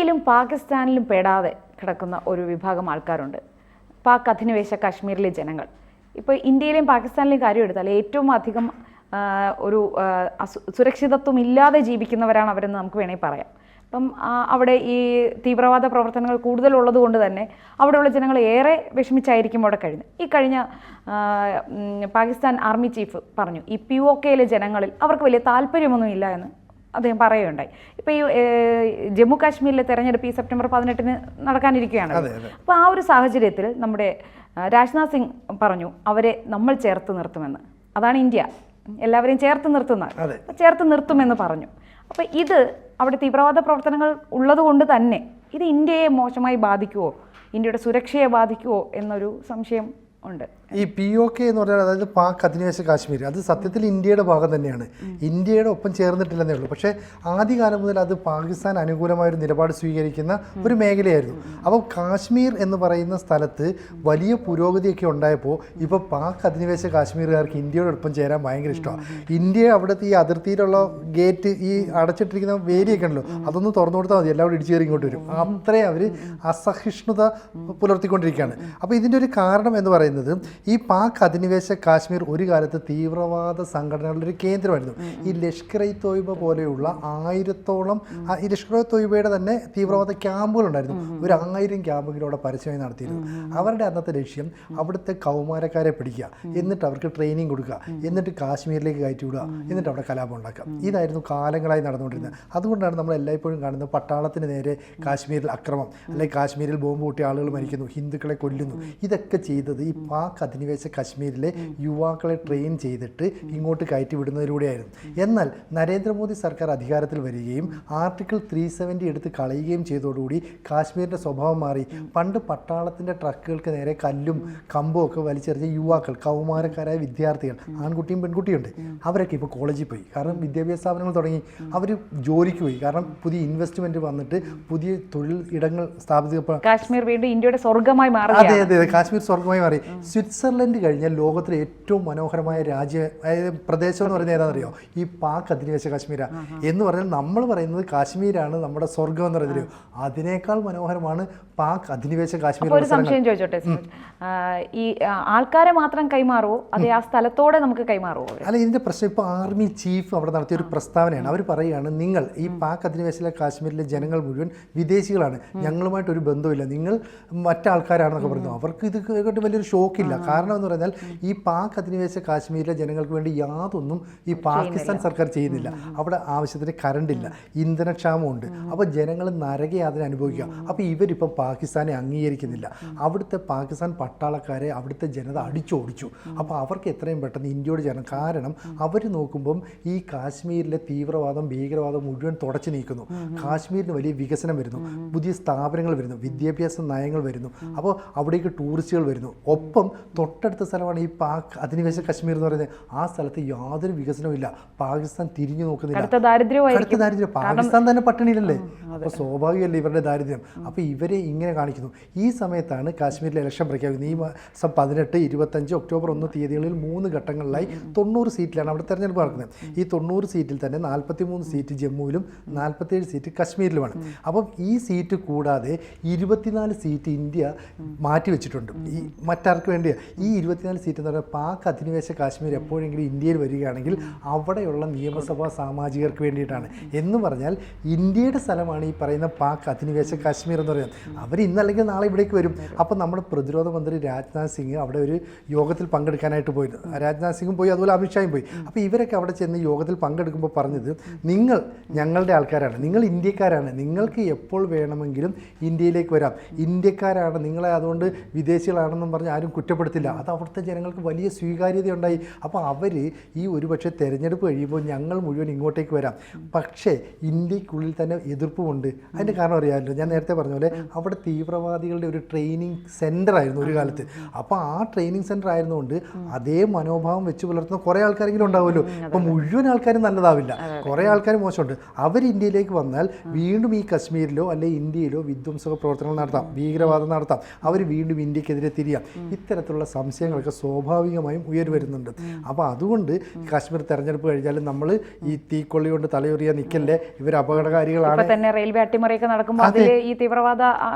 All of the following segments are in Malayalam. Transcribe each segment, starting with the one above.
ഇന്ത്യയിലും പാകിസ്ഥാനിലും പെടാതെ കിടക്കുന്ന ഒരു വിഭാഗം ആൾക്കാരുണ്ട്, പാക് അധിനിവേശ കാശ്മീരിലെ ജനങ്ങൾ. ഇപ്പോൾ ഇന്ത്യയിലെയും പാകിസ്ഥാനിലെയും കാര്യം എടുത്താൽ ഏറ്റവും അധികം ഒരു സുരക്ഷിതത്വം ഇല്ലാതെ ജീവിക്കുന്നവരാണ് അവരെന്ന് നമുക്ക് വേണമെങ്കിൽ പറയാം. അപ്പം അവിടെ ഈ തീവ്രവാദ പ്രവർത്തനങ്ങൾ കൂടുതലുള്ളത് കൊണ്ട് തന്നെ അവിടെയുള്ള ജനങ്ങൾ ഏറെ വിഷമിച്ചായിരിക്കും അവിടെ ഈ കഴിഞ്ഞ പാകിസ്ഥാൻ ആർമി ചീഫ് പറഞ്ഞു, ഈ POKയിലെ ജനങ്ങളിൽ അവർക്ക് വലിയ താല്പര്യമൊന്നുമില്ല എന്ന് അദ്ദേഹം പറയുകയുണ്ടായി. ഇപ്പോൾ ഈ ജമ്മു കാശ്മീരിലെ തെരഞ്ഞെടുപ്പ് ഈ സെപ്റ്റംബർ 18 നടക്കാനിരിക്കുകയാണ്. അപ്പോൾ ആ ഒരു സാഹചര്യത്തിൽ നമ്മുടെ രാജ്നാഥ് സിംഗ് പറഞ്ഞു അവരെ നമ്മൾ ചേർത്ത് നിർത്തുമെന്ന്. അതാണ് ഇന്ത്യ, എല്ലാവരെയും ചേർത്ത് നിർത്തുമെന്ന് പറഞ്ഞു. അപ്പോൾ ഇത് അവിടെ തീവ്രവാദ പ്രവർത്തനങ്ങൾ ഉള്ളതുകൊണ്ട് തന്നെ ഇത് ഇന്ത്യയെ മോശമായി ബാധിക്കുമോ, ഇന്ത്യയുടെ സുരക്ഷയെ ബാധിക്കുമോ എന്നൊരു സംശയം ഉണ്ട്. ഈ POK എന്ന് പറഞ്ഞാൽ അതായത് പാക് അധിനിവേശ കാശ്മീർ, അത് സത്യത്തിൽ ഇന്ത്യയുടെ ഭാഗം തന്നെയാണ്, ഇന്ത്യയുടെ ഒപ്പം ചേർന്നിട്ടില്ലെന്നേ ഉള്ളൂ. പക്ഷേ ആദ്യകാലം മുതൽ അത് പാകിസ്ഥാൻ അനുകൂലമായൊരു നിലപാട് സ്വീകരിക്കുന്ന ഒരു മേഖലയായിരുന്നു. അപ്പോൾ കാശ്മീർ എന്ന് പറയുന്ന സ്ഥലത്ത് വലിയ പുരോഗതിയൊക്കെ ഉണ്ടായപ്പോൾ ഇപ്പോൾ പാക് അധിനിവേശ കാശ്മീരുകാർക്ക് ഇന്ത്യയോടൊപ്പം ചേരാൻ ഭയങ്കര ഇഷ്ടമാണ്. ഇന്ത്യ അവിടുത്തെ ഈ അതിർത്തിയിലുള്ള ഗേറ്റ്, ഈ അടച്ചിട്ടിരിക്കുന്ന വേലിയൊക്കെ ഉണ്ടല്ലോ, അതൊന്ന് തുറന്നു കൊടുത്താൽ മതി, എല്ലാവരും ഇടിച്ചു കയറി ഇങ്ങോട്ട് വരും. അത്രയും അവർ അസഹിഷ്ണുത പുലർത്തിക്കൊണ്ടിരിക്കുകയാണ്. അപ്പോൾ ഇതിൻ്റെ ഒരു കാരണം എന്ന് പറയുന്നത് ഈ പാക് അധിനിവേശ കാശ്മീർ ഒരു കാലത്ത് തീവ്രവാദ സംഘടനകളുടെ ഒരു കേന്ദ്രമായിരുന്നു. ഈ ലഷ്കർ-ഇ-തോയ്ബ പോലെയുള്ള 1000-ഓളം ഈ ലഷ്കർ-ഇ-തോയ്ബയുടെ തന്നെ തീവ്രവാദ ക്യാമ്പുകളുണ്ടായിരുന്നു. ഒരു 1000 ക്യാമ്പുകൾ അവിടെ പരസ്യമായി നടത്തിയിരുന്നു. അവരുടെ അന്നത്തെ ലക്ഷ്യം അവിടുത്തെ കൗമാരക്കാരെ പിടിക്കുക, എന്നിട്ട് അവർക്ക് ട്രെയിനിങ് കൊടുക്കുക, എന്നിട്ട് കാശ്മീരിലേക്ക് കയറ്റി വിടുക, എന്നിട്ട് അവിടെ കലാപം ഉണ്ടാക്കുക. ഇതായിരുന്നു കാലങ്ങളായി നടന്നുകൊണ്ടിരുന്നത്. അതുകൊണ്ടാണ് നമ്മൾ എല്ലായ്പ്പോഴും കാണുന്നത് പട്ടാളത്തിന് നേരെ കാശ്മീരിൽ അക്രമം, അല്ലെങ്കിൽ കാശ്മീരിൽ ബോംബ് പൊട്ടി ആളുകൾ മരിക്കുന്നു, ഹിന്ദുക്കളെ കൊല്ലുന്നു. ഇതൊക്കെ ചെയ്തത് ഈ പാക് അധിനിവേശ കാശ്മീരിലെ യുവാക്കളെ ട്രെയിൻ ചെയ്തിട്ട് ഇങ്ങോട്ട് കയറ്റി വിടുന്നതിലൂടെയായിരുന്നു. എന്നാൽ നരേന്ദ്രമോദി സർക്കാർ അധികാരത്തിൽ വരികയും ആർട്ടിക്കിൾ 370 എടുത്ത് കളയുകയും ചെയ്തതോടുകൂടി കാശ്മീരിൻ്റെ സ്വഭാവം മാറി. പണ്ട് പട്ടാളത്തിൻ്റെ ട്രക്കുകൾക്ക് നേരെ കല്ലും കമ്പും ഒക്കെ വലിച്ചെറിഞ്ഞ യുവാക്കൾ, കൗമാരക്കാരായ വിദ്യാർത്ഥികൾ, ആൺകുട്ടിയും പെൺകുട്ടിയുണ്ട്, അവരൊക്കെ ഇപ്പോൾ കോളേജിൽ പോയി, കാരണം വിദ്യാഭ്യാസ സ്ഥാപനങ്ങൾ തുടങ്ങി. അവർ ജോലിക്ക് പോയി, കാരണം പുതിയ ഇൻവെസ്റ്റ്മെൻറ്റ് വന്നിട്ട് പുതിയ തൊഴിൽ ഇടങ്ങൾ സ്ഥാപിച്ചപ്പോൾ കാശ്മീർ വീണ്ടും ഇന്ത്യയുടെ സ്വർഗമായി മാറി. അതെ, കാശ്മീർ സ്വർഗമായി മാറി. സ്വിറ്റ്സർലൻഡ് കഴിഞ്ഞാൽ ലോകത്തിലെ ഏറ്റവും മനോഹരമായ പ്രദേശം എന്ന് പറയുന്നത് ഏതാണെന്നറിയോ? ഈ പാക് അധിനിവേശ കാശ്മീരാണ്. എന്ന് പറഞ്ഞാൽ നമ്മൾ പറയുന്നത് കാശ്മീരാണ് നമ്മുടെ സ്വർഗം എന്ന് പറയുന്നത്, അതിനേക്കാൾ മനോഹരമാണ് പാക് അധിനിവേശ കാശ്മീർ. ഒരു സംശയം ചോദിച്ചോട്ടെ, ഈ ആൾക്കാരെ മാത്രം കൈമാറുമോ, അതേ ആ സ്ഥലത്തോടെ നമുക്ക് കൈമാറുമോ? അല്ല, ഇതിൻ്റെ പ്രശ്നം ഇപ്പോൾ ആർമി ചീഫ് അവിടെ നടത്തിയ ഒരു പ്രസ്താവനയാണ്. അവർ പറയുകയാണ്, നിങ്ങൾ ഈ പാക് അധിനിവേശ കാശ്മീരിലെ ജനങ്ങൾ മുഴുവൻ വിദേശികളാണ്, ഞങ്ങളുമായിട്ടൊരു ബന്ധമില്ല, നിങ്ങൾ മറ്റാൾക്കാരാണെന്നൊക്കെ പറഞ്ഞു. അവർക്ക് ഇത് കേട്ട് വലിയൊരു ഷോക്കില്ല. കാരണം എന്ന് പറഞ്ഞാൽ ഈ പാക് അധിനിവേശ കാശ്മീരിലെ ജനങ്ങൾക്ക് വേണ്ടി യാതൊന്നും ഈ പാകിസ്ഥാൻ സർക്കാർ ചെയ്യുന്നില്ല. അവിടെ ആവശ്യത്തിന് കറണ്ടില്ല, ഇന്ധനക്ഷാമമുണ്ട്. അപ്പോൾ ജനങ്ങൾ നരകയാതന അനുഭവിക്കുക. അപ്പോൾ ഇവരിപ്പം പാകിസ്ഥാനെ അംഗീകരിക്കുന്നില്ല. അവിടുത്തെ പാകിസ്ഥാൻ പട്ടാളക്കാരെ അവിടുത്തെ ജനത അടിച്ചോടിച്ചു. അപ്പോൾ അവർക്ക് എത്രയും പെട്ടെന്ന് ഇന്ത്യയോട് ചേരണം. കാരണം അവർ നോക്കുമ്പം ഈ കാശ്മീരിലെ തീവ്രവാദം, ഭീകരവാദം മുഴുവൻ തുടച്ചു നീക്കുന്നു. കാശ്മീരിന് വലിയ വികസനം വരുന്നു, പുതിയ സ്ഥാപനങ്ങൾ വരുന്നു, വിദ്യാഭ്യാസ നയങ്ങൾ വരുന്നു. അപ്പോൾ അവിടേക്ക് ടൂറിസ്റ്റുകൾ വരുന്നു. ഒപ്പം തൊട്ടടുത്ത സ്ഥലമാണ് ഈ പാക് അധിനിവേശ കാശ്മീർ എന്ന് പറയുന്നത്. ആ സ്ഥലത്ത് യാതൊരു വികസനവും ഇല്ല. പാകിസ്ഥാൻ തിരിഞ്ഞു നോക്കുന്നില്ല. അടുത്ത ദാരിദ്ര്യം. പാകിസ്ഥാൻ തന്നെ പട്ടിണിയിലല്ലേ? അപ്പോൾ സ്വാഭാവികമല്ലേ ഇവരുടെ ദാരിദ്ര്യം. അപ്പോൾ ഇവരെ ഇങ്ങനെ കാണിക്കുന്നു. ഈ സമയത്താണ് കാശ്മീരിൽ ഇലക്ഷൻ പ്രഖ്യാപിക്കുന്നത്. ഈ മാസം 18, 25, ഒക്ടോബർ 1 തീയതികളിൽ 3 ഘട്ടങ്ങളിലായി 90 സീറ്റിലാണ് അവിടെ തെരഞ്ഞെടുപ്പ് നടക്കുന്നത്. ഈ 90 സീറ്റിൽ തന്നെ 43 സീറ്റ് ജമ്മുവിലും 47 സീറ്റ് കശ്മീരിലുമാണ്. അപ്പം ഈ സീറ്റ് കൂടാതെ 24 സീറ്റ് ഇന്ത്യ മാറ്റിവെച്ചിട്ടുണ്ട് ഈ മറ്റാർക്ക് വേണ്ടിയാണ്. ഈ 24 സീറ്റ് എന്ന് പറഞ്ഞാൽ പാക് അധിനിവേശ കാശ്മീർ എപ്പോഴെങ്കിലും ഇന്ത്യയിൽ വരികയാണെങ്കിൽ അവിടെയുള്ള നിയമസഭാ സാമാജികർക്ക് വേണ്ടിയിട്ടാണ്. എന്ന് പറഞ്ഞാൽ ഇന്ത്യയുടെ സ്ഥലമാണ് ഈ പറയുന്ന പാക് അധിനിവേശ കാശ്മീർ എന്ന് പറയുന്നത്. അവർ ഇന്നല്ലെങ്കിൽ നാളെ ഇവിടേക്ക് വരും. അപ്പോൾ നമ്മുടെ പ്രതിരോധ മന്ത്രി രാജ്നാഥ് സിംഗ് അവിടെ ഒരു യോഗത്തിൽ പങ്കെടുക്കാനായിട്ട് പോയിരുന്നു. രാജ്നാഥ് സിംഗും പോയി, അതുപോലെ അമിത്ഷായും പോയി. അപ്പോൾ ഇവരൊക്കെ അവിടെ ചെന്ന് യോഗത്തിൽ പങ്കെടുക്കുമ്പോൾ പറഞ്ഞത്, നിങ്ങൾ ഞങ്ങളുടെ ആൾക്കാരാണ്, നിങ്ങൾ ഇന്ത്യക്കാരാണ്, നിങ്ങൾക്ക് എപ്പോൾ വേണമെങ്കിലും ഇന്ത്യയിലേക്ക് വരാം, ഇന്ത്യക്കാരാണ് നിങ്ങളെ, അതുകൊണ്ട് വിദേശികളാണെന്നും പറഞ്ഞ് ആരും കുറ്റപ്പെടുത്തില്ല. അത് അവിടുത്തെ ജനങ്ങൾക്ക് വലിയ സ്വീകാര്യതയുണ്ടായി. അപ്പോൾ അവർ ഈ ഒരുപക്ഷെ തെരഞ്ഞെടുപ്പ് കഴിയുമ്പോൾ ഞങ്ങൾ മുഴുവൻ ഇങ്ങോട്ടേക്ക് വരാം, പക്ഷേ ഇന്ത്യക്കുള്ളിൽ തന്നെ എതിർപ്പുമുണ്ട്. അതിൻ്റെ കാരണം അറിയാമല്ലോ, ഞാൻ നേരത്തെ പറഞ്ഞ പോലെ അവിടെ തീവ്രവാദികളുടെ ഒരു ട്രെയിനിങ് സെൻ്റർ ആയിരുന്നു ഒരു കാലത്ത്. അപ്പോൾ ആ ട്രെയിനിങ് സെൻ്റർ ആയിരുന്നുകൊണ്ട് അതേ മനോഭാവം വെച്ച് പുലർത്തുന്ന കുറേ ആൾക്കാരെങ്കിലും ഉണ്ടാവുമല്ലോ. അപ്പോൾ മുഴുവൻ ആൾക്കാരും നല്ലതാവില്ല, കുറേ ആൾക്കാർ മോശമുണ്ട്. അവർ ഇന്ത്യയിലേക്ക് വന്നാൽ വീണ്ടും ഈ കശ്മീരിലോ അല്ലെങ്കിൽ ഇന്ത്യയിലോ വിധ്വംസക പ്രവർത്തനങ്ങൾ നടത്താം, ഭീകരവാദം നടത്താം, അവർ വീണ്ടും ഇന്ത്യക്കെതിരെ തിരിയാം. ഇത്തരത്തിലുള്ള പോലുള്ള സംശയങ്ങളൊക്കെ സ്വാഭാവികമായും വരുന്നുണ്ട്. അപ്പോൾ അതുകൊണ്ട് കാശ്മീർ തെരഞ്ഞെടുപ്പ് കഴിഞ്ഞാലും നമ്മൾ ഈ തീക്കൊള്ളി കൊണ്ട് തലയുറിയാൻ നിൽക്കല്ലേ, ഇവർ അപകടകാരികളാണ്. തന്നെ റെയിൽവേ അട്ടിമറിയൊക്കെ നടക്കുമ്പോൾ അതിൽ ഈ തീവ്രവാദ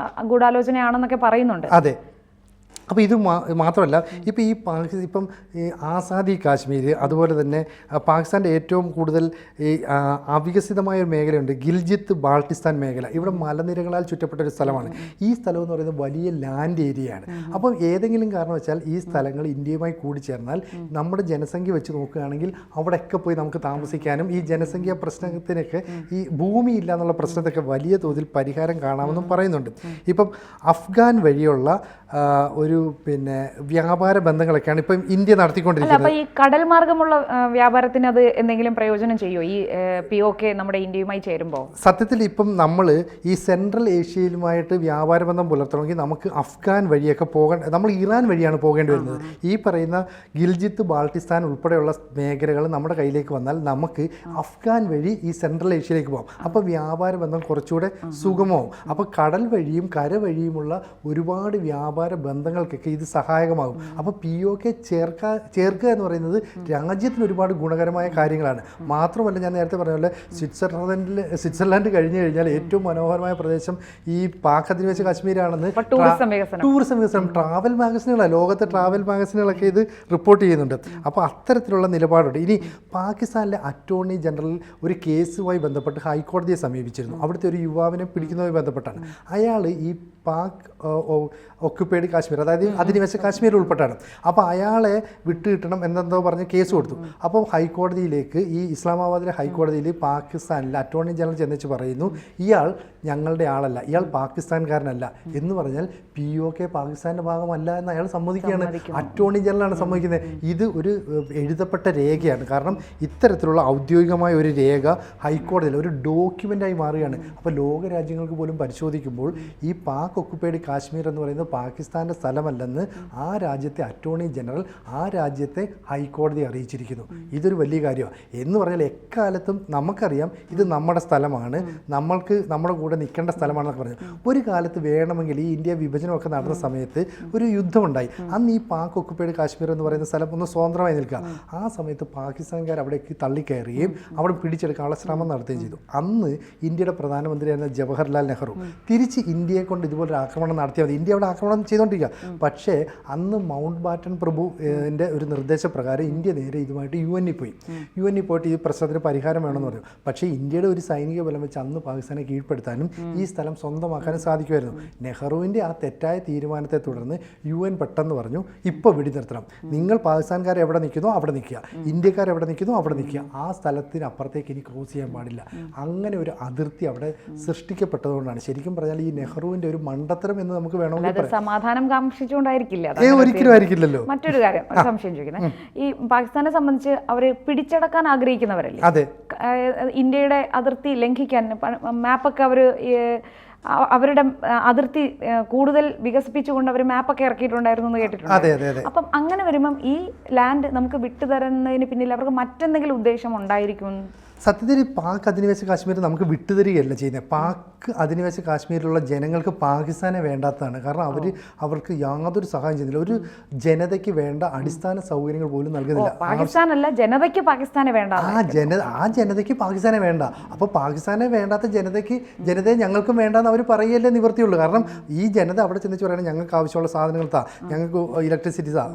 ഗൂഢാലോചനയാണെന്നൊക്കെ പറയുന്നുണ്ട്. അതെ. അപ്പോൾ ഇത് മാത്രമല്ല, ഇപ്പോൾ ഇപ്പം ഈ ആസാദി കാശ്മീർ, അതുപോലെ തന്നെ പാകിസ്ഥാൻ്റെ ഏറ്റവും കൂടുതൽ ഈ അവികസിതമായ ഒരു മേഖലയുണ്ട്, ഗിൽജിത്ത് ബാൾട്ടിസ്ഥാൻ മേഖല. ഇവിടെ മലനിരകളാൽ ചുറ്റപ്പെട്ട ഒരു സ്ഥലമാണ്. ഈ സ്ഥലം എന്ന് പറയുന്നത് വലിയ ലാൻഡ് ഏരിയയാണ്. അപ്പം ഏതെങ്കിലും കാരണവശാൽ ഈ സ്ഥലങ്ങൾ ഇന്ത്യയുമായി കൂടിച്ചേർന്നാൽ നമ്മുടെ ജനസംഖ്യ വെച്ച് നോക്കുകയാണെങ്കിൽ അവിടെയൊക്കെ പോയി നമുക്ക് താമസിക്കാനും ഈ ജനസംഖ്യാ പ്രശ്നത്തിനൊക്കെ ഈ ഭൂമി ഇല്ല എന്നുള്ള പ്രശ്നത്തൊക്കെ വലിയ തോതിൽ പരിഹാരം കാണാമെന്നും പറയുന്നുണ്ട്. ഇപ്പം അഫ്ഗാൻ വഴിയുള്ള ഒരു വ്യാപാര ബന്ധങ്ങളൊക്കെയാണ് ഇപ്പം ഇന്ത്യ നടത്തിക്കൊണ്ടിരിക്കുന്നത്. അപ്പോൾ ഈ കടൽ മാർഗമുള്ള വ്യാപാരത്തിന് അത് എന്തെങ്കിലും പ്രയോജനം ചെയ്യുമോ ഈ POK നമ്മുടെ ഇന്ത്യയുമായി ചേരുമ്പോൾ? സത്യത്തിൽ ഇപ്പം നമ്മൾ ഈ സെൻട്രൽ ഏഷ്യയിലുമായിട്ട് വ്യാപാര ബന്ധം പുലർത്തണമെങ്കിൽ നമുക്ക് അഫ്ഗാൻ വഴിയൊക്കെ നമ്മൾ ഇറാൻ വഴിയാണ് പോകേണ്ടി വരുന്നത്. ഈ പറയുന്ന ഗിൽജിത്ത് ബാൾട്ടിസ്ഥാൻ ഉൾപ്പെടെയുള്ള മേഖലകൾ നമ്മുടെ കയ്യിലേക്ക് വന്നാൽ നമുക്ക് അഫ്ഗാൻ വഴി ഈ സെൻട്രൽ ഏഷ്യയിലേക്ക് പോകാം. അപ്പോൾ വ്യാപാര ബന്ധം കുറച്ചുകൂടെ സുഗമമാവും. അപ്പോൾ കടൽ വഴിയും കര വഴിയുമുള്ള ഒരുപാട് വ്യാപാര ബന്ധങ്ങൾക്കൊക്കെ ഇത് സഹായകമാകും. അപ്പോൾ POK ചേർക്കുക എന്ന് പറയുന്നത് രാജ്യത്തിന് ഒരുപാട് ഗുണകരമായ കാര്യങ്ങളാണ്. മാത്രമല്ല, ഞാൻ നേരത്തെ പറഞ്ഞ പോലെ സ്വിറ്റ്സർലാൻഡ് കഴിഞ്ഞു കഴിഞ്ഞാൽ ഏറ്റവും മനോഹരമായ പ്രദേശം ഈ പാക് അധിനിവേശ കാശ്മീരാണെന്ന് ടൂറിസം വികസനം ട്രാവൽ മാഗസിനുകളാണ്, ലോകത്തെ ട്രാവൽ മാഗസിനുകളൊക്കെ ഇത് റിപ്പോർട്ട് ചെയ്യുന്നുണ്ട്. അപ്പോൾ അത്തരത്തിലുള്ള നിലപാടുണ്ട്. ഇനി പാകിസ്ഥാനിലെ അറ്റോർണി ജനറൽ ഒരു കേസുമായി ബന്ധപ്പെട്ട് ഹൈക്കോടതിയെ സമീപിച്ചിരുന്നു. അവിടുത്തെ ഒരു യുവാവിനെ പിടിക്കുന്നതുമായി ബന്ധപ്പെട്ടാണ്. അയാൾ ഈ പാക് ഒക്യുപ്പൈഡ് കാശ്മീർ, അതായത് അധിനിവേശ കാശ്മീരിൽ ഉൾപ്പെട്ടാണ്. അപ്പോൾ അയാളെ വിട്ടുകിട്ടണം എന്നെന്തോ പറഞ്ഞ് കേസ് കൊടുത്തു. അപ്പോൾ ഹൈക്കോടതിയിലേക്ക്, ഈ ഇസ്ലാമാബാദിലെ ഹൈക്കോടതിയിൽ പാകിസ്ഥാനിലെ അറ്റോർണി ജനറൽ ചെന്നിച്ച് പറയുന്നു, ഇയാൾ ഞങ്ങളുടെ ആളല്ല, ഇയാൾ പാകിസ്ഥാൻകാരനല്ല എന്ന് പറഞ്ഞാൽ POK പാകിസ്ഥാൻ്റെ ഭാഗമല്ല എന്ന് അയാൾ സമ്മതിക്കുകയാണ്. അറ്റോർണി ജനറലാണ് സമ്മതിക്കുന്നത്. ഇത് ഒരു എഴുതപ്പെട്ട രേഖയാണ്. കാരണം ഇത്തരത്തിലുള്ള ഔദ്യോഗികമായ ഒരു രേഖ ഹൈക്കോടതിയിൽ ഒരു ഡോക്യുമെൻ്റായി മാറുകയാണ്. അപ്പോൾ ലോകരാജ്യങ്ങൾക്ക് പോലും പരിശോധിക്കുമ്പോൾ ഈ പാക് ഒക്യുപ്പൈഡ് കാശ്മീർ എന്ന് പറയുന്നത് പാകിസ്ഥാൻ്റെ സ്ഥലമല്ലെന്ന് ആ രാജ്യത്തെ അറ്റോർണി ജനറൽ ആ രാജ്യത്തെ ഹൈക്കോടതി അറിയിച്ചിരിക്കുന്നു. ഇതൊരു വലിയ കാര്യമാണ്. എന്ന് പറഞ്ഞാൽ എക്കാലത്തും നമുക്കറിയാം ഇത് നമ്മുടെ സ്ഥലമാണ്, നമ്മൾക്ക് നമ്മുടെ കൂടെ നിൽക്കേണ്ട സ്ഥലമാണെന്നൊക്കെ പറഞ്ഞു. ഒരു കാലത്ത് വേണമെങ്കിൽ ഈ ഇന്ത്യ വിഭജനമൊക്കെ നടന്ന സമയത്ത് ഒരു യുദ്ധമുണ്ടായി. അന്ന് ഈ പാക് ഒക്യുപ്പൈഡ് കാശ്മീർ എന്ന് പറയുന്ന സ്ഥലം ഒന്ന് സ്വതന്ത്രമായി നിൽക്കുക. ആ സമയത്ത് പാകിസ്ഥാൻകാർ അവിടേക്ക് തള്ളിക്കയറുകയും അവിടെ പിടിച്ചെടുക്കാനുള്ള ശ്രമം നടത്തുകയും ചെയ്തു. അന്ന് ഇന്ത്യയുടെ പ്രധാനമന്ത്രിയായിരുന്ന ജവഹർലാൽ നെഹ്റു തിരിച്ച് ഇന്ത്യയെ കൊണ്ട് ഇതുപോലൊരു ആക്രമണം നടത്തിയാൽ മതി, ഇന്ത്യ അവിടെ ആക്രമണം ചെയ്തുകൊണ്ടിരിക്കുക. പക്ഷേ അന്ന് മൗണ്ട് ബാറ്റൻ പ്രഭുവിൻ്റെ ഒരു നിർദ്ദേശപ്രകാരം ഇന്ത്യ നേരെ ഇതുമായിട്ട് UN പോയി. UN പോയിട്ട് ഈ പ്രശ്നത്തിന് പരിഹാരം വേണമെന്ന് പറഞ്ഞു. പക്ഷേ ഇന്ത്യയുടെ ഒരു സൈനിക ബലം വെച്ച് അന്ന് പാകിസ്ഥാനെ കീഴ്പ്പെടുത്താനും ഈ സ്ഥലം സ്വന്തമാക്കാനും സാധിക്കുമായിരുന്നു. നെഹ്റുവിൻ്റെ ആ തെറ്റായ തീരുമാനത്തെ തുടർന്ന് UN പെട്ടെന്ന് പറഞ്ഞു, ഇപ്പോൾ വെടിനിർത്തണം, നിങ്ങൾ പാകിസ്ഥാൻകാർ എവിടെ നിൽക്കുന്നോ അവിടെ നിൽക്കുക, ഇന്ത്യക്കാർ എവിടെ നിൽക്കുന്നോ അവിടെ നിൽക്കുക, ആ സ്ഥലത്തിന് അപ്പുറത്തേക്ക് ഇനി ക്രോസ് ചെയ്യാൻ പാടില്ല. അങ്ങനെ ഒരു അതിർത്തി അവിടെ സൃഷ്ടിക്കപ്പെട്ടതുകൊണ്ടാണ് ശരിക്കും പറഞ്ഞാൽ ഈ നെഹ്റുവിൻ്റെ ഒരു മണ്ടത്തരം എന്ന് നമുക്ക് വേണമെങ്കിൽ സമാധാനം കാംക്ഷിച്ചുകൊണ്ടായിരിക്കില്ല. ഒരിക്കലും ആയിരിക്കില്ലല്ലോ. മറ്റൊരു കാര്യം സംശയം ചോദിക്കുന്നത്, ഈ പാകിസ്ഥാനെ സംബന്ധിച്ച് അവർ പിടിച്ചടക്കാൻ ആഗ്രഹിക്കുന്നവരല്ലേ? അതെ. ഇന്ത്യയുടെ അതിർത്തി ലംഘിക്കാൻ മാപ്പൊക്കെ അവർ അവരുടെ അതിർത്തി കൂടുതൽ വികസിപ്പിച്ചുകൊണ്ട് അവർ മാപ്പൊക്കെ ഇറക്കിയിട്ടുണ്ടായിരുന്നു എന്ന് കേട്ടിട്ടുണ്ട്. അപ്പം അങ്ങനെ വരുമ്പം ഈ ലാൻഡ് നമുക്ക് വിട്ടുതരുന്നതിന് പിന്നിൽ അവർക്ക് മറ്റെന്തെങ്കിലും ഉദ്ദേശം ഉണ്ടായിരിക്കും? സത്യത്തിൽ പാക് അധിനിവേശ കാശ്മീർ നമുക്ക് വിട്ടുതരികയല്ല ചെയ്യുന്നത്. പാക് അധിനിവേശ കാശ്മീരിലുള്ള ജനങ്ങൾക്ക് പാകിസ്ഥാനെ വേണ്ടാത്തതാണ്. കാരണം അവർക്ക് യാതൊരു സഹായം ചെയ്യുന്നില്ല. ഒരു ജനതയ്ക്ക് വേണ്ട അടിസ്ഥാന സൗകര്യങ്ങൾ പോലും നൽകുന്നില്ല. പാകിസ്ഥാനല്ല, ജനതയ്ക്ക് പാകിസ്ഥാനെ വേണ്ട. ആ ജനതയ്ക്ക് പാകിസ്ഥാനെ വേണ്ട. അപ്പോൾ പാകിസ്ഥാനെ വേണ്ടാത്ത ജനതയെ ഞങ്ങൾക്കും വേണ്ടാന്ന് അവർ പറയല്ലേ നിവൃത്തിയുള്ളൂ. കാരണം ഈ ജനത അവിടെ ചെന്നിച്ച് പറയുന്നത് ഞങ്ങൾക്ക് ആവശ്യമുള്ള സാധനങ്ങൾ താ, ഞങ്ങൾക്ക് ഇലക്ട്രിസിറ്റി താ,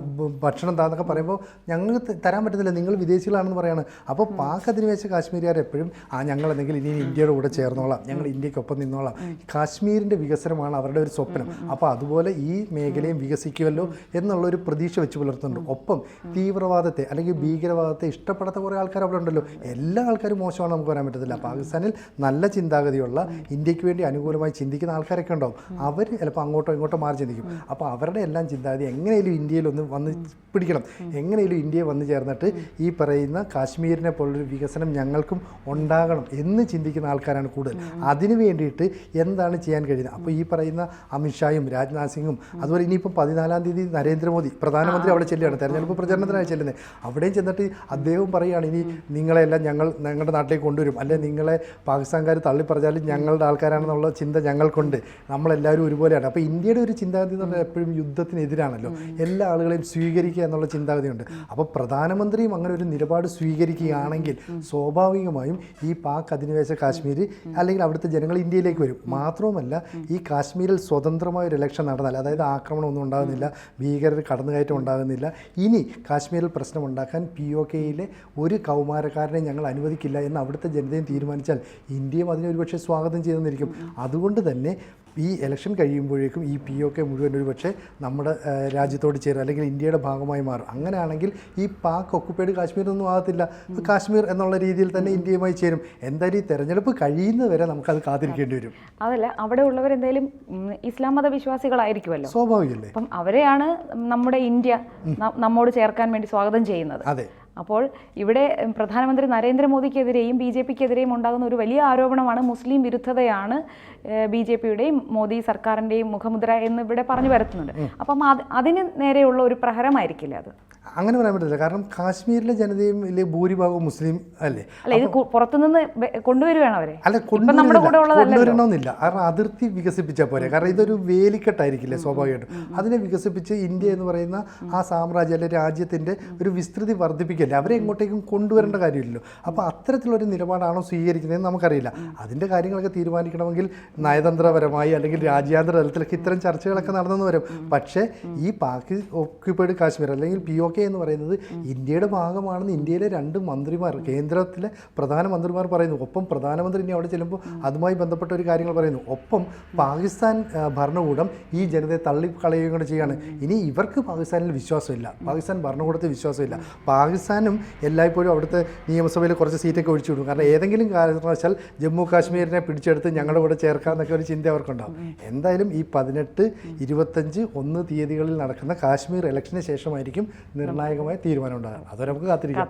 ഭക്ഷണം താ എന്നൊക്കെ പറയുമ്പോൾ ഞങ്ങൾക്ക് തരാൻ പറ്റുന്നില്ല, നിങ്ങൾ വിദേശികളാണെന്ന് പറയാണ്. അപ്പോൾ പാക് അധിനിവേശ കാശ്മീർ എപ്പോഴും ഞങ്ങൾ എന്തെങ്കിലും ഇനി ഇന്ത്യയുടെ കൂടെ ചേർന്നോളാം, ഞങ്ങൾ ഇന്ത്യക്കൊപ്പം നിന്നോളാം, കാശ്മീരിൻ്റെ വികസനമാണ് അവരുടെ ഒരു സ്വപ്നം. അപ്പോൾ അതുപോലെ ഈ മേഖലയും വികസിക്കുമല്ലോ എന്നുള്ളൊരു പ്രതീക്ഷ വെച്ച് പുലർത്തുന്നുണ്ട്. ഒപ്പം തീവ്രവാദത്തെ അല്ലെങ്കിൽ ഭീകരവാദത്തെ ഇഷ്ടപ്പെടാത്ത കുറേ ആൾക്കാർ അവിടെ ഉണ്ടല്ലോ. എല്ലാ ആൾക്കാരും മോശമാണ് നമുക്ക് പറയാൻ പറ്റത്തില്ല. പാകിസ്ഥാനിൽ നല്ല ചിന്താഗതിയുള്ള ഇന്ത്യക്ക് വേണ്ടി അനുകൂലമായി ചിന്തിക്കുന്ന ആൾക്കാരൊക്കെ ഉണ്ടാവും. അവർ ചിലപ്പോൾ അങ്ങോട്ടോ ഇങ്ങോട്ടോ മാറി ചിന്തിക്കും. അപ്പോൾ അവരുടെ എല്ലാം ചിന്താഗതി എങ്ങനെയും ഇന്ത്യയിൽ ഒന്ന് വന്ന് പിടിക്കണം, എങ്ങനെയും ഇന്ത്യയെ വന്നു ചേർന്നിട്ട് ഈ പറയുന്ന കാശ്മീരിനെ പോലൊരു വികസനം ഞങ്ങൾ ഞങ്ങൾക്കും ഉണ്ടാകണം എന്ന് ചിന്തിക്കുന്ന ആൾക്കാരാണ് കൂടുതൽ. അതിനു വേണ്ടിയിട്ട് എന്താണ് ചെയ്യാൻ കഴിയുന്നത്? അപ്പോൾ ഈ പറയുന്ന അമിത്ഷായും രാജ്നാഥ് സിംഗും അതുപോലെ ഇനിയിപ്പോൾ 14-ാം തീയതി നരേന്ദ്രമോദി പ്രധാനമന്ത്രി അവിടെ ചെല്ലുകയാണ്, തെരഞ്ഞെടുപ്പ് പ്രചരണത്തിനായി ചെല്ലുന്നത്. അവിടെയും ചെന്നിട്ട് അദ്ദേഹവും പറയുകയാണ്, ഇനി നിങ്ങളെല്ലാം ഞങ്ങളുടെ നാട്ടിലേക്ക് കൊണ്ടുവരും, അല്ലെങ്കിൽ നിങ്ങളെ പാകിസ്ഥാൻകാർ തള്ളിപ്പറഞ്ഞാലും ഞങ്ങളുടെ ആൾക്കാരാണെന്നുള്ള ചിന്ത ഞങ്ങൾക്കുണ്ട്, നമ്മളെല്ലാവരും ഒരുപോലെയാണ്. അപ്പോൾ ഇന്ത്യയുടെ ഒരു ചിന്താഗതി എന്ന് പറഞ്ഞാൽ എപ്പോഴും യുദ്ധത്തിനെതിരാണല്ലോ, എല്ലാ ആളുകളെയും സ്വീകരിക്കുക എന്നുള്ള ചിന്താഗതിയുണ്ട്. അപ്പോൾ പ്രധാനമന്ത്രിയും അങ്ങനെ ഒരു നിലപാട് സ്വീകരിക്കുകയാണെങ്കിൽ സ്വാഭാവികമായും ഈ പാക് അധിനിവേശ കാശ്മീർ അല്ലെങ്കിൽ അവിടുത്തെ ജനങ്ങൾ ഇന്ത്യയിലേക്ക് വരും. മാത്രവുമല്ല, ഈ കാശ്മീരിൽ സ്വതന്ത്രമായ ഒരു ഇലക്ഷൻ നടന്നാൽ, അതായത് ആക്രമണമൊന്നും ഉണ്ടാകുന്നില്ല, ഭീകരർ കടന്നുകയറ്റം ഉണ്ടാകുന്നില്ല, ഇനി കാശ്മീരിൽ പ്രശ്നമുണ്ടാക്കാൻ POKയിലെ ഒരു കൗമാരക്കാരനെ ഞങ്ങൾ അനുവദിക്കില്ല എന്ന് അവിടുത്തെ ജനതയും തീരുമാനിച്ചാൽ ഇന്ത്യയും അതിനെ ഒരുപക്ഷെ സ്വാഗതം ചെയ്തെന്നിരിക്കും. അതുകൊണ്ട് തന്നെ ഈ ഇലക്ഷൻ കഴിയുമ്പോഴേക്കും ഈ POK മുഴുവൻ ഒരുപക്ഷെ നമ്മുടെ രാജ്യത്തോട് ചേരും, അല്ലെങ്കിൽ ഇന്ത്യയുടെ ഭാഗമായി മാറും. അങ്ങനെയാണെങ്കിൽ ഈ പാക് ഒക്കുപ്പൈഡ് കാശ്മീരൊന്നും ആകത്തില്ല, കാശ്മീർ എന്നുള്ള രീതിയിൽ തന്നെ ഇന്ത്യയുമായി ചേരും. എന്തായാലും ഈ തെരഞ്ഞെടുപ്പ് കഴിയുന്നവരെ നമുക്കത് കാത്തിരിക്കേണ്ടി വരും. അതല്ല, അവിടെ ഉള്ളവരെന്തായാലും ഇസ്ലാം മത വിശ്വാസികളായിരിക്കുമല്ലോ, സ്വാഭാവികമല്ലേ. അപ്പം അവരെയാണ് നമ്മുടെ ഇന്ത്യ നമ്മോട് ചേർക്കാൻ വേണ്ടി സ്വാഗതം ചെയ്യുന്നത്. അതെ. അപ്പോൾ ഇവിടെ പ്രധാനമന്ത്രി നരേന്ദ്രമോദിക്കെതിരെയും BJPക്കെതിരെയും ഉണ്ടാകുന്ന ഒരു വലിയ ആരോപണമാണ് മുസ്ലിം വിരുദ്ധതയാണ് BJPയുടെയും മോദി സർക്കാരിൻ്റെയും മുഖമുദ്ര എന്ന് ഇവിടെ പറഞ്ഞു വരുത്തുന്നുണ്ട്. അപ്പം അതിന് നേരെയുള്ള ഒരു പ്രഹരമായിരിക്കില്ല അത്? അങ്ങനെ പറയാൻ പറ്റില്ല. കാരണം കാശ്മീരിലെ ജനതയും ഭൂരിഭാഗവും മുസ്ലിം അല്ലേ. അല്ല, ഇത് പുറത്തുനിന്ന് കൊണ്ടുവരുവാണ് അവരെ. അല്ല, കൊണ്ടുവരണമെന്നില്ല. കാരണം അതിർത്തി വികസിപ്പിച്ചാൽ പോരെ. കാരണം ഇതൊരു വേലിക്കെട്ടായിരിക്കില്ലേ സ്വാഭാവികമായിട്ടും. അതിനെ വികസിപ്പിച്ച് ഇന്ത്യ എന്ന് പറയുന്ന ആ സാമ്രാജ്യം അല്ലെ രാജ്യത്തിൻ്റെ ഒരു വിസ്തൃതി വർദ്ധിപ്പിക്കല്ലേ, അവരെ എങ്ങോട്ടേക്കും കൊണ്ടുവരേണ്ട കാര്യമില്ലല്ലോ. അപ്പോൾ അത്തരത്തിലൊരു നിലപാടാണോ സ്വീകരിക്കുന്നതെന്ന് നമുക്കറിയില്ല. അതിൻ്റെ കാര്യങ്ങളൊക്കെ തീരുമാനിക്കണമെങ്കിൽ നയതന്ത്രപരമായി അല്ലെങ്കിൽ രാജ്യാന്തര തലത്തിലൊക്കെ ഇത്തരം ചർച്ചകളൊക്കെ നടന്നെന്ന് വരും. പക്ഷേ ഈ പാക് ഓക്യുപ്പൈഡ് കാശ്മീർ അല്ലെങ്കിൽ POK എന്ന് പറയുന്നത് ഇന്ത്യയുടെ ഭാഗമാണെന്ന് ഇന്ത്യയിലെ 2 മന്ത്രിമാർ, കേന്ദ്രത്തിലെ പ്രധാനമന്ത്രിമാർ പറയുന്നു. ഒപ്പം പ്രധാനമന്ത്രി ഇനി അവിടെ ചെല്ലുമ്പോൾ അതുമായി ബന്ധപ്പെട്ട ഒരു കാര്യങ്ങൾ പറയുന്നു. ഒപ്പം പാകിസ്ഥാൻ ഭരണകൂടം ഈ ജനതയെ തള്ളിക്കളയുകയും കൂടെ ചെയ്യുകയാണ്. ഇനി ഇവർക്ക് പാകിസ്ഥാനിൽ വിശ്വാസമില്ല, പാകിസ്ഥാൻ ഭരണകൂടത്തിൽ വിശ്വാസമില്ല. പാകിസ്ഥാനും എല്ലായ്പ്പോഴും അവിടുത്തെ നിയമസഭയിൽ കുറച്ച് സീറ്റൊക്കെ ഒഴിച്ചു വിടും. കാരണം ഏതെങ്കിലും കാരണവശാൽ ജമ്മു കാശ്മീരിനെ പിടിച്ചെടുത്ത് ഞങ്ങളുടെ കൂടെ ചേർക്കാമെന്നൊക്കെ ഒരു ചിന്ത അവർക്കുണ്ടാകും. എന്തായാലും ഈ 18, 25, 1 തീയതികളിൽ നടക്കുന്ന കാശ്മീർ ഇലക്ഷന് ശേഷമായിരിക്കും നിർണായകമായ തീരുമാനം ഉണ്ടാകുക. അതുവരെ നമുക്ക് കാത്തിരിക്കാം.